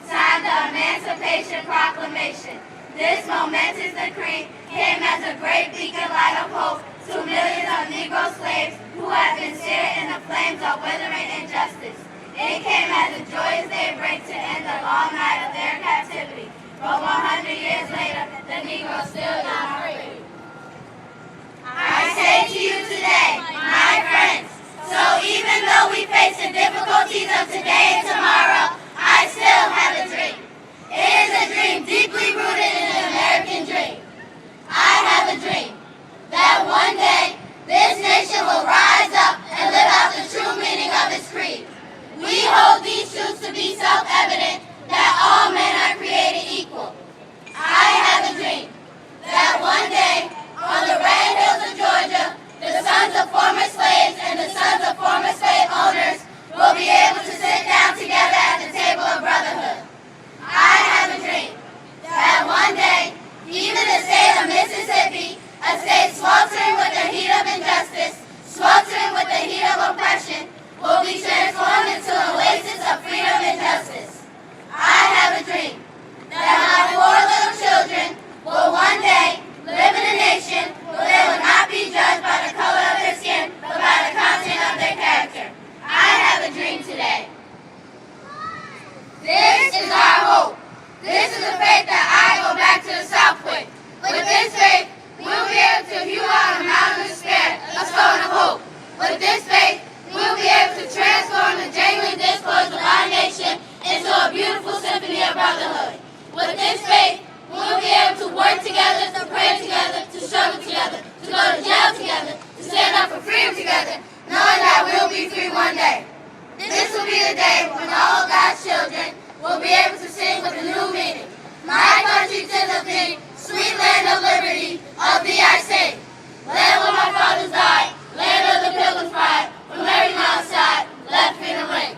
signed the Emancipation Proclamation. This momentous decree came as a great beacon light of hope to millions of Negro slaves who have been seared in the flames of withering injustice. It came as a joyous daybreak to end the long night of their captivity. But 100 years later, the Negro still is not free. I say to you today, my friends, so even though we face the difficulties of today and tomorrow, I still have a dream. It is a dream deeply rooted in the American dream. I have a dream that one day this nation will rise up and live out the true meaning of its creed. We hold these truths to be self-evident that all men are created equal. I have a dream that one day on the red hills of Georgia, the sons of former slaves and the sons of former slave owners will be able to sit down together at the table of brotherhood. I have a dream that one day, even the state of Mississippi, a state sweltering with the heat of injustice, sweltering with the heat of oppression, will be transformed into an oasis of freedom and justice. I have a dream that my 4 little children will one day live in a nation where they will not be judged by the color of their skin, but by the content of their character. I have a dream today. This is our hope. This is the faith that I go back to the South with. With this faith, we'll be able to hew out a mountain of despair, a stone of hope. With this faith, we'll be able to transform the jangling discords of our nation into a beautiful symphony of brotherhood. With this faith, we'll be able to work together, to pray together, to struggle together, to go to jail together, to stand up for freedom together, knowing that we'll be free one day. This will be the day when all God's children will be able to sing with a new meaning. My country 'tis of thee, sweet land of liberty, of thee I sing. Land where my fathers died, land of the pilgrim's pride, from every mountainside, let freedom ring.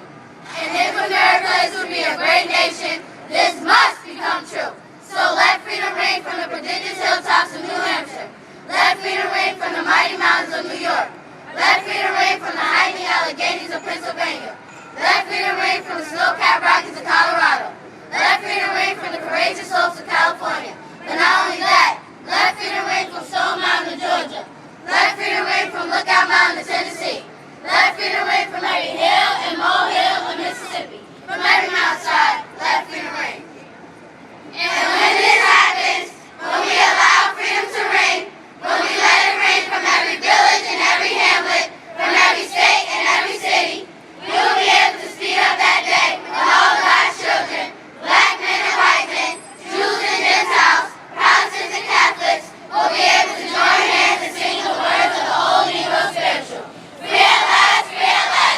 And if America is to be a great nation, this must become true. So let freedom ring from the prodigious hilltops of New Hampshire. Let freedom ring from the mighty mountains of New York. Let freedom ring from the hiking Alleghenies of Pennsylvania. Let freedom ring from the snow-capped Rockies of Colorado. Let freedom ring from the courageous slopes of California. But not only that, let freedom ring from Stone Mountain of Georgia. Let freedom ring from Lookout Mountain of Tennessee. Let freedom ring from every hill and molehill of Mississippi. From every mountainside, let freedom ring. And when this happens, when we allow freedom to ring, when we let it ring from every village and every hamlet, from every state and every city, we will be able to speed up that day when all God's children, black men and white men, Jews and Gentiles, Protestants and Catholics, will be able to join hands and sing the words of the old Negro spiritual. Free at last,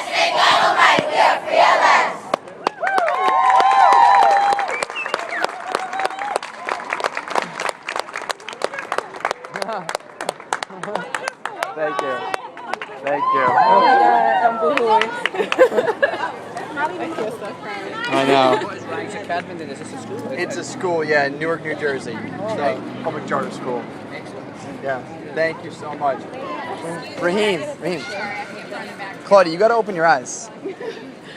thank God Almighty, we are free at last. Thank you. Thank you. Oh my God, I'm boohooing. I feel so crying. I know. Is it Cadman? Is this a school? It's a school, yeah, in Newark, New Jersey. So, public charter school. Yeah. Thank you so much. Raheem. Claudia, you gotta open your eyes.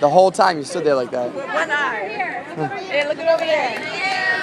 The whole time you stood there like that. With one eye. Hey, look it over there.